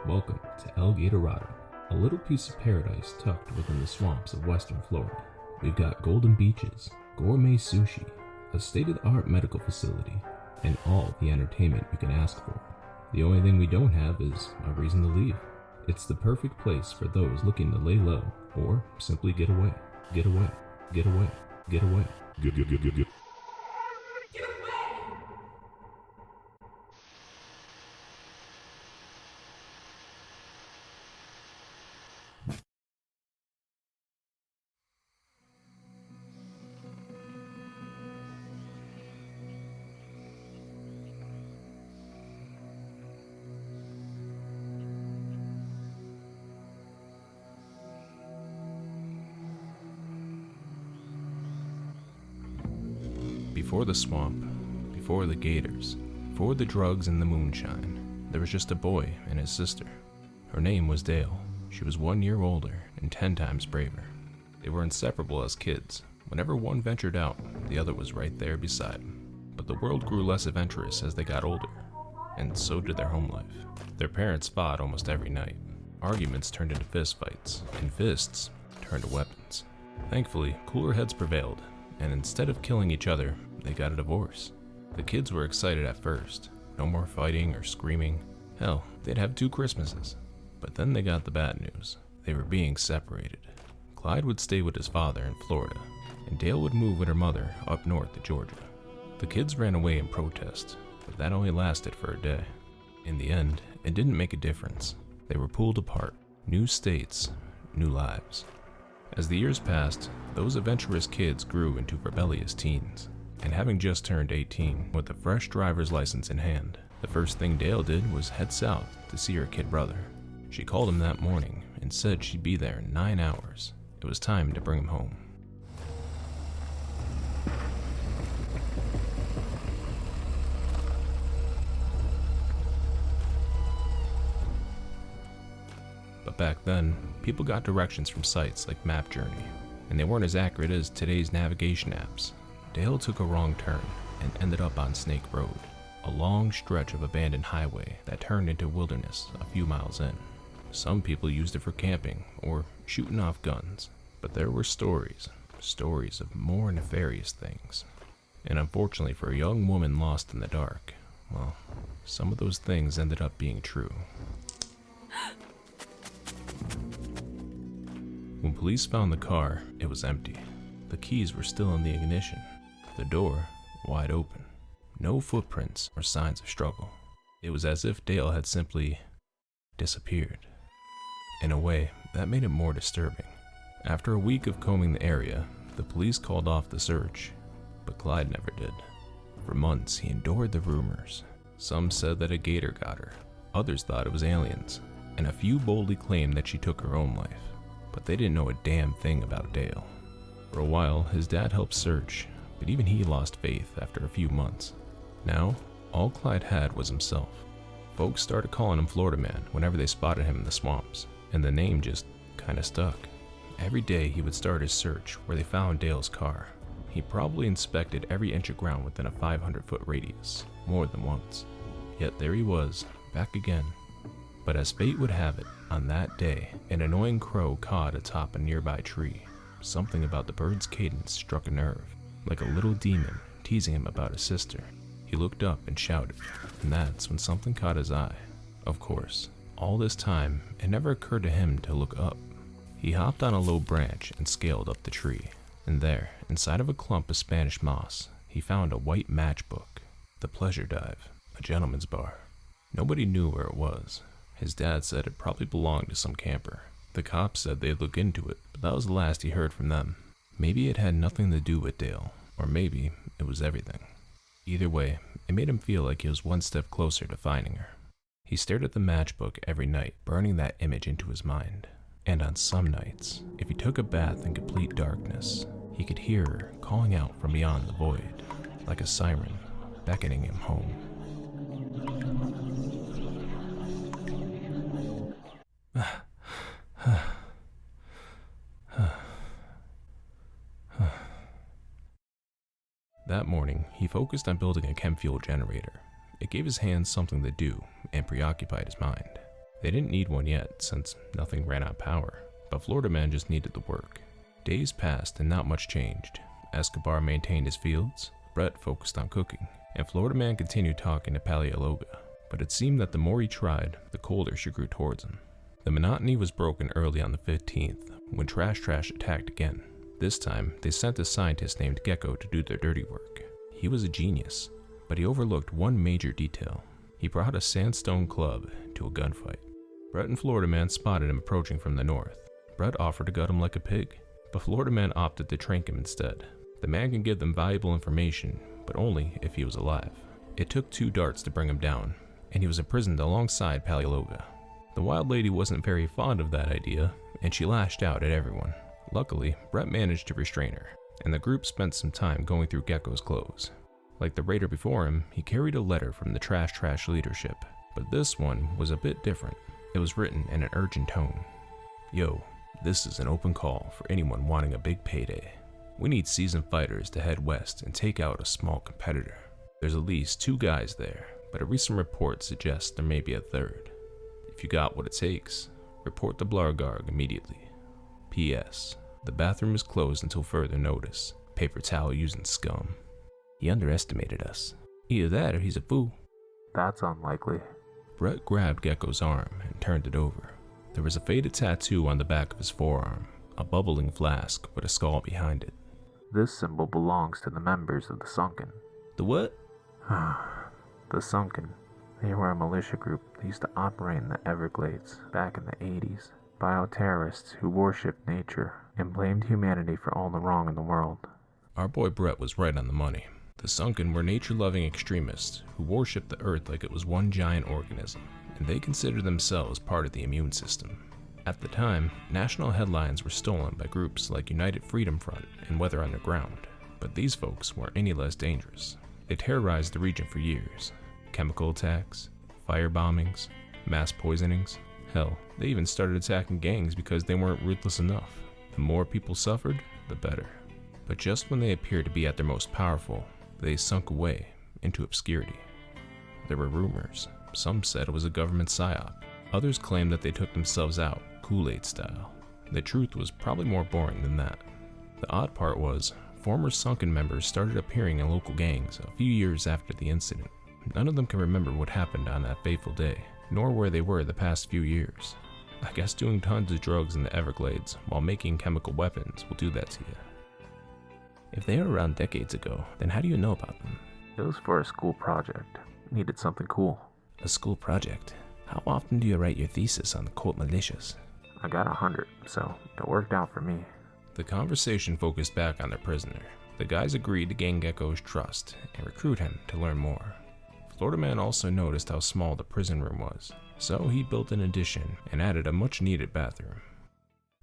Welcome to Gatorado, a little piece of paradise tucked within the swamps of western Florida. We've got golden beaches, gourmet sushi, a state-of-the-art medical facility, and all the entertainment you can ask for. The only thing we don't have is a reason to leave. It's the perfect place for those looking to lay low or simply get away. Get away. Get away. Get away. Get. Before the swamp, before the gators, before the drugs and the moonshine, there was just a boy and his sister. Her name was Dale. She was 1 year older and 10 times braver. They were inseparable as kids. Whenever one ventured out, the other was right there beside him. But the world grew less adventurous as they got older, and so did their home life. Their parents fought almost every night. Arguments turned into fistfights, and fists turned to weapons. Thankfully, cooler heads prevailed, and instead of killing each other, they got a divorce. The kids were excited at first. No more fighting or screaming. Hell, they'd have 2 Christmases. But then they got the bad news. They were being separated. Clyde would stay with his father in Florida, and Dale would move with her mother up north to Georgia. The kids ran away in protest, but that only lasted for a day. In the end, it didn't make a difference. They were pulled apart. New states, new lives. As the years passed, those adventurous kids grew into rebellious teens. And having just turned 18, with a fresh driver's license in hand, the first thing Dale did was head south to see her kid brother. She called him that morning and said she'd be there in 9 hours. It was time to bring him home. But back then, people got directions from sites like Map Journey, and they weren't as accurate as today's navigation apps. Dale took a wrong turn and ended up on Snake Road, a long stretch of abandoned highway that turned into wilderness a few miles in. Some people used it for camping or shooting off guns, but there were stories of more nefarious things. And unfortunately for a young woman lost in the dark, well, some of those things ended up being true. When police found the car, it was empty. The keys were still in the ignition. The door wide open. No footprints or signs of struggle. It was as if Dale had simply disappeared. In a way, that made it more disturbing. After a week of combing the area, the police called off the search, but Clyde never did. For months, he endured the rumors. Some said that a gator got her. Others thought it was aliens, and a few boldly claimed that she took her own life. But they didn't know a damn thing about Dale. For a while, his dad helped search, but even he lost faith after a few months. Now, all Clyde had was himself. Folks started calling him Floridaman whenever they spotted him in the swamps, and the name just kinda stuck. Every day he would start his search where they found Dale's car. He probably inspected every inch of ground within a 500-foot radius, more than once. Yet there he was, back again. But as fate would have it, on that day, an annoying crow cawed atop a nearby tree. Something about the bird's cadence struck a nerve, like a little demon teasing him about his sister. He looked up and shouted, and that's when something caught his eye. Of course, all this time, it never occurred to him to look up. He hopped on a low branch and scaled up the tree, and there, inside of a clump of Spanish moss, he found a white matchbook. The Pleasure Dive, a gentleman's bar. Nobody knew where it was. His dad said it probably belonged to some camper. The cops said they'd look into it, but that was the last he heard from them. Maybe it had nothing to do with Dale, or maybe it was everything. Either way, it made him feel like he was one step closer to finding her. He stared at the matchbook every night, burning that image into his mind. And on some nights, if he took a bath in complete darkness, he could hear her calling out from beyond the void, like a siren beckoning him home. That morning, he focused on building a chem fuel generator. It gave his hands something to do and preoccupied his mind. They didn't need one yet, since nothing ran out of power, but Floridaman just needed the work. Days passed and not much changed. Escobar maintained his fields, Brett focused on cooking, and Floridaman continued talking to Paleologa. But it seemed that the more he tried, the colder she grew towards him. The monotony was broken early on the 15th, when Trash attacked again. This time, they sent a scientist named Gecko to do their dirty work. He was a genius, but he overlooked one major detail. He brought a sandstone club to a gunfight. Brett and Floridaman spotted him approaching from the north. Brett offered to gut him like a pig, but Floridaman opted to trank him instead. The man can give them valuable information, but only if he was alive. It took 2 darts to bring him down, and he was imprisoned alongside Paleologa. The wild lady wasn't very fond of that idea, and she lashed out at everyone. Luckily, Brett managed to restrain her, and the group spent some time going through Gecko's clothes. Like the raider before him, he carried a letter from the Trash leadership, but this one was a bit different. It was written in an urgent tone. Yo, this is an open call for anyone wanting a big payday. We need seasoned fighters to head west and take out a small competitor. There's at least 2 guys there, but a recent report suggests there may be a 3rd. If you got what it takes, report to Blargarg immediately. P.S. The bathroom is closed until further notice. Paper towel using scum. He underestimated us. Either that or he's a fool. That's unlikely. Brett grabbed Gecko's arm and turned it over. There was a faded tattoo on the back of his forearm, a bubbling flask with a skull behind it. This symbol belongs to the members of the Sunken. The what? The Sunken. They were a militia group that used to operate in the Everglades back in the 80s. Bioterrorists who worshipped nature and blamed humanity for all the wrong in the world. Our boy Brett was right on the money. The Sunken were nature-loving extremists who worshipped the earth like it was one giant organism, and they considered themselves part of the immune system. At the time, national headlines were stolen by groups like United Freedom Front and Weather Underground, but these folks weren't any less dangerous. They terrorized the region for years. Chemical attacks, fire bombings, mass poisonings. Hell, they even started attacking gangs because they weren't ruthless enough. The more people suffered, the better. But just when they appeared to be at their most powerful, they sunk away into obscurity. There were rumors. Some said it was a government psyop. Others claimed that they took themselves out, Kool-Aid style. The truth was probably more boring than that. The odd part was, former Sunken members started appearing in local gangs a few years after the incident. None of them can remember what happened on that fateful day, nor where they were the past few years. I guess doing tons of drugs in the Everglades while making chemical weapons will do that to you. If they were around decades ago, then how do you know about them? It was for a school project. Needed something cool. A school project? How often do you write your thesis on the cult militias? I got 100, so it worked out for me. The conversation focused back on their prisoner. The guys agreed to gain Gecko's trust and recruit him to learn more. Floridaman also noticed how small the prison room was, so he built an addition and added a much-needed bathroom.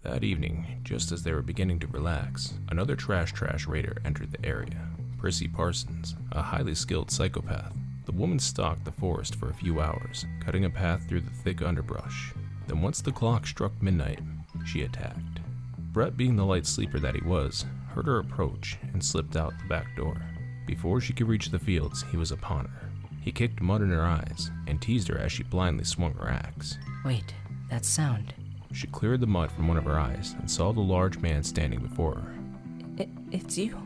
That evening, just as they were beginning to relax, another trash raider entered the area. Prissy Parsons, a highly skilled psychopath. The woman stalked the forest for a few hours, cutting a path through the thick underbrush. Then once the clock struck midnight, she attacked. Brett, being the light sleeper that he was, heard her approach and slipped out the back door. Before she could reach the fields, he was upon her. He kicked mud in her eyes and teased her as she blindly swung her axe. Wait, that sound. She cleared the mud from one of her eyes and saw the large man standing before her. It's you?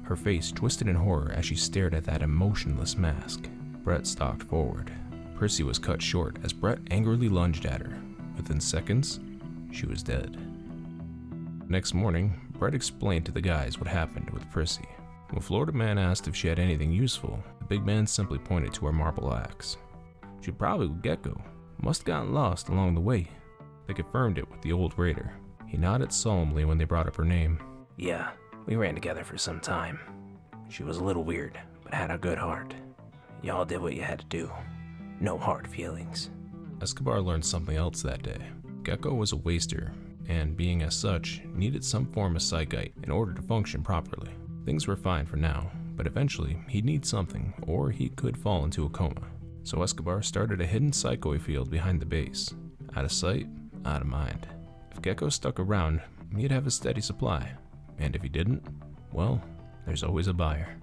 Her face twisted in horror as she stared at that emotionless mask. Brett stalked forward. Prissy was cut short as Brett angrily lunged at her. Within seconds, she was dead. Next morning, Brett explained to the guys what happened with Prissy. When Floridaman asked if she had anything useful, the big man simply pointed to her marble axe. She probably with Gecko. Must have gotten lost along the way. They confirmed it with the old raider. He nodded solemnly when they brought up her name. Yeah, we ran together for some time. She was a little weird, but had a good heart. Y'all did what you had to do. No hard feelings. Escobar learned something else that day. Gecko was a waster, and being as such, needed some form of psychite in order to function properly. Things were fine for now, but eventually he'd need something, or he could fall into a coma. So Escobar started a hidden psychoid field behind the base. Out of sight, out of mind. If Gecko stuck around, he'd have a steady supply. And if he didn't, well, there's always a buyer.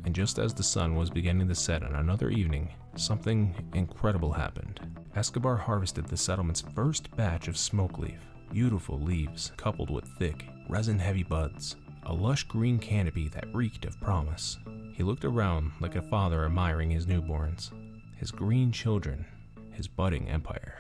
And just as the sun was beginning to set on another evening, something incredible happened. Escobar harvested the settlement's first batch of smoke leaf. Beautiful leaves coupled with thick, resin-heavy buds. A lush green canopy that reeked of promise. He looked around like a father admiring his newborns, his green children, his budding empire.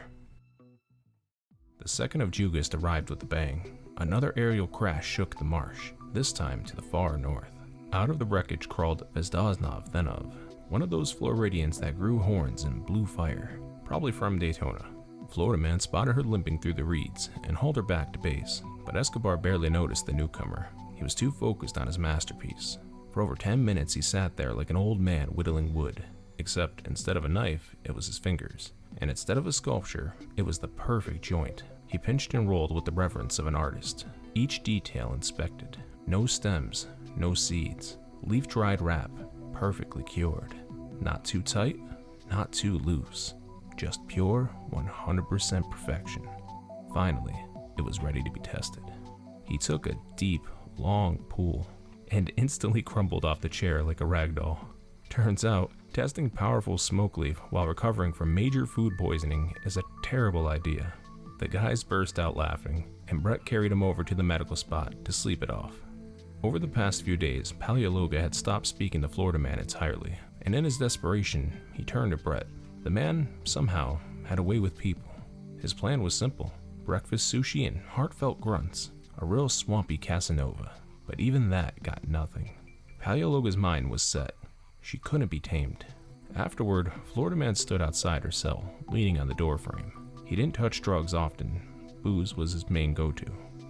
The 2nd of August arrived with a bang. Another aerial crash shook the marsh, this time to the far north. Out of the wreckage crawled Vezdoznov Thenov, one of those Floridians that grew horns and blew fire, probably from Daytona. Floridaman spotted her limping through the reeds and hauled her back to base, but Escobar barely noticed the newcomer. He was too focused on his masterpiece. For over 10 minutes he sat there like an old man whittling wood, except instead of a knife, it was his fingers. And instead of a sculpture, it was the perfect joint. He pinched and rolled with the reverence of an artist, each detail inspected. No stems, no seeds, leaf-dried wrap, perfectly cured. Not too tight, not too loose, just pure 100% perfection. Finally, it was ready to be tested. He took a deep, long pull and instantly crumbled off the chair like a rag doll. Turns out, testing powerful smoke leaf while recovering from major food poisoning is a terrible idea. The guys burst out laughing, and Brett carried him over to the medical spot to sleep it off. Over the past few days, Paleologa had stopped speaking to Floridaman entirely, and in his desperation, he turned to Brett. The man, somehow, had a way with people. His plan was simple: breakfast sushi and heartfelt grunts. A real swampy Casanova. But even that got nothing. Paleologa's mind was set. She couldn't be tamed. Afterward, Floridaman stood outside her cell, leaning on the doorframe. He didn't touch drugs often. Booze was his main go-to.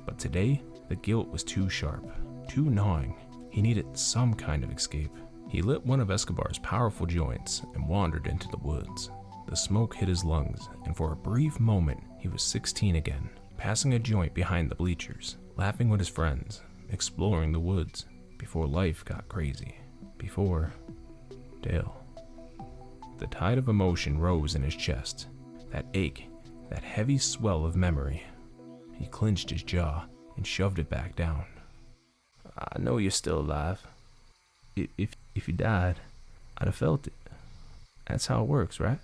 But today, the guilt was too sharp, too gnawing. He needed some kind of escape. He lit one of Escobar's powerful joints and wandered into the woods. The smoke hit his lungs, and for a brief moment, he was 16 again, passing a joint behind the bleachers, laughing with his friends, exploring the woods, before life got crazy. Before Dale. The tide of emotion rose in his chest. That ache, that heavy swell of memory. He clenched his jaw and shoved it back down. I know you're still alive. If you died, I'd have felt it. That's how it works, right?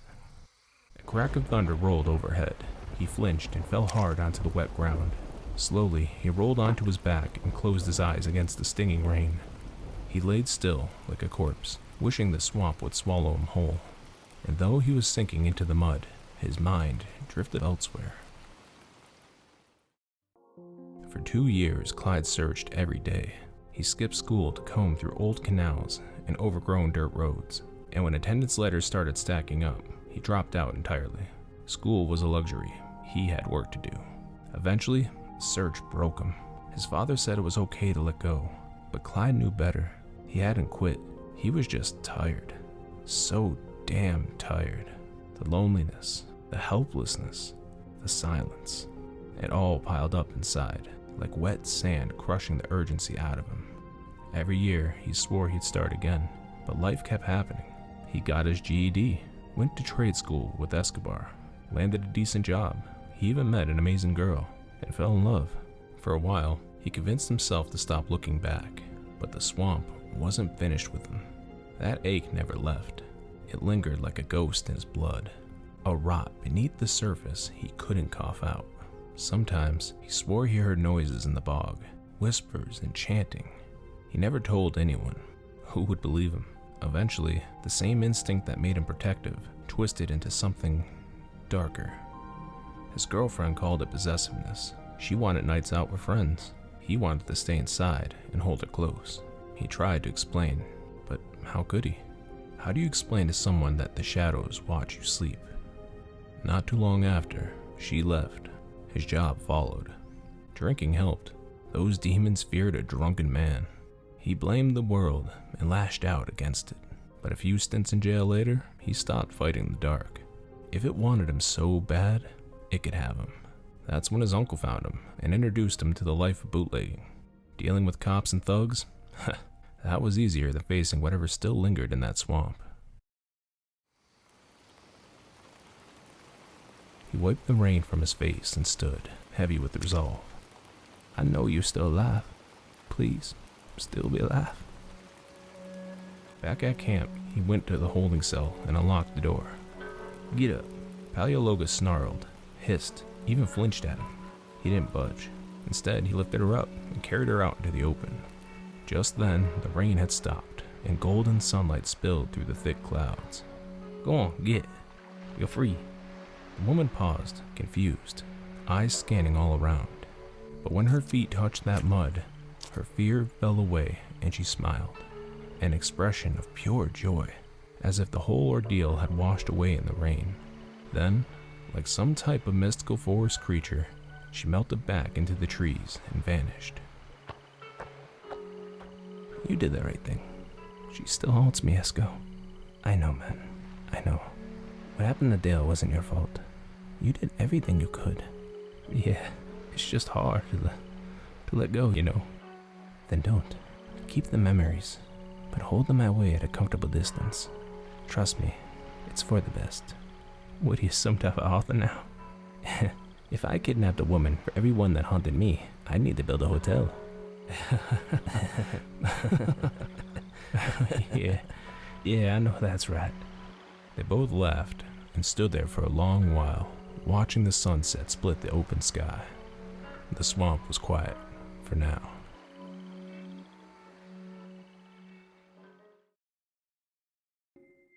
A crack of thunder rolled overhead. He flinched and fell hard onto the wet ground. Slowly, he rolled onto his back and closed his eyes against the stinging rain. He laid still like a corpse, wishing the swamp would swallow him whole. And though he was sinking into the mud, his mind drifted elsewhere. For 2 years, Clyde searched every day. He skipped school to comb through old canals and overgrown dirt roads. And when attendance letters started stacking up, he dropped out entirely. School was a luxury. He had work to do. Eventually, the search broke him. His father said it was okay to let go, but Clyde knew better. He hadn't quit. He was just tired. So damn tired. The loneliness, the helplessness, the silence. It all piled up inside, like wet sand crushing the urgency out of him. Every year, he swore he'd start again, but life kept happening. He got his GED, went to trade school with Escobar, landed a decent job. He even met an amazing girl and fell in love. For a while, he convinced himself to stop looking back, but the swamp wasn't finished with him. That ache never left. It lingered like a ghost in his blood, a rot beneath the surface he couldn't cough out. Sometimes he swore he heard noises in the bog, whispers and chanting. He never told anyone. Who would believe him? Eventually, the same instinct that made him protective twisted into something darker. His girlfriend called it possessiveness. She wanted nights out with friends. He wanted to stay inside and hold her close. He tried to explain, but how could he? How do you explain to someone that the shadows watch you sleep? Not too long after, she left. His job followed. Drinking helped. Those demons feared a drunken man. He blamed the world and lashed out against it. But a few stints in jail later, he stopped fighting the dark. If it wanted him so bad, it could have him. That's when his uncle found him and introduced him to the life of bootlegging. Dealing with cops and thugs? That was easier than facing whatever still lingered in that swamp. He wiped the rain from his face and stood, heavy with resolve. I know you're still alive. Please, still be alive. Back at camp, he went to the holding cell and unlocked the door. Get up. Paleologa snarled, hissed, even flinched at him. He didn't budge. Instead, he lifted her up and carried her out into the open. Just then, the rain had stopped, and golden sunlight spilled through the thick clouds. Go on, get. You're free. The woman paused, confused, eyes scanning all around. But when her feet touched that mud, her fear fell away and she smiled, an expression of pure joy, as if the whole ordeal had washed away in the rain. Then, like some type of mystical forest creature, she melted back into the trees and vanished. You did the right thing. She still haunts me, Esco. I know, man. I know. What happened to Dale wasn't your fault. You did everything you could. Yeah, it's just hard to let go, you know. Then don't. Keep the memories, but hold them away at a comfortable distance. Trust me, it's for the best. What are you, some type of author now? If I kidnapped a woman for every one that haunted me, I'd need to build a hotel. Yeah, I know that's right. They both laughed and stood there for a long while, watching the sunset split the open sky. The swamp was quiet for now.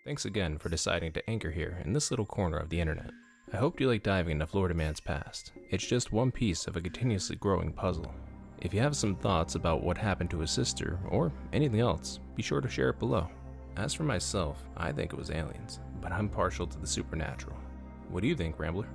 Thanks again for deciding to anchor here in this little corner of the internet. I hope you like diving into Floridaman's past. It's just one piece of a continuously growing puzzle. If you have some thoughts about what happened to his sister, or anything else, be sure to share it below. As for myself, I think it was aliens, but I'm partial to the supernatural. What do you think, Rambler?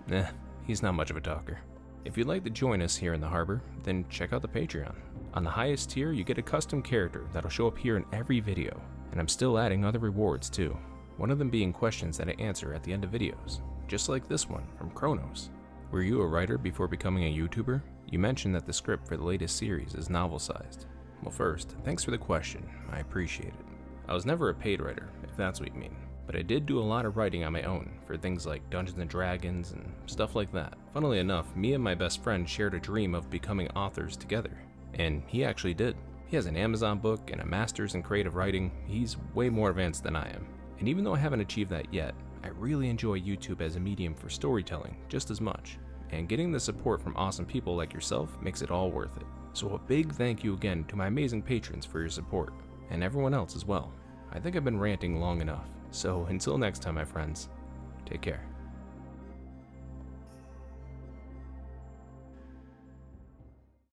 Nah, he's not much of a talker. If you'd like to join us here in the harbor, then check out the Patreon. On the highest tier, you get a custom character that'll show up here in every video, and I'm still adding other rewards too. One of them being questions that I answer at the end of videos, just like this one from Kronos. Were you a writer before becoming a YouTuber? You mentioned that the script for the latest series is novel-sized. Well, first, thanks for the question. I appreciate it. I was never a paid writer, if that's what you mean, but I did do a lot of writing on my own for things like Dungeons & Dragons and stuff like that. Funnily enough, me and my best friend shared a dream of becoming authors together, and he actually did. He has an Amazon book and a master's in creative writing. He's way more advanced than I am. And even though I haven't achieved that yet, I really enjoy YouTube as a medium for storytelling just as much. And getting the support from awesome people like yourself makes it all worth it. So a big thank you again to my amazing patrons for your support, and everyone else as well. I think I've been ranting long enough, so until next time, my friends, take care.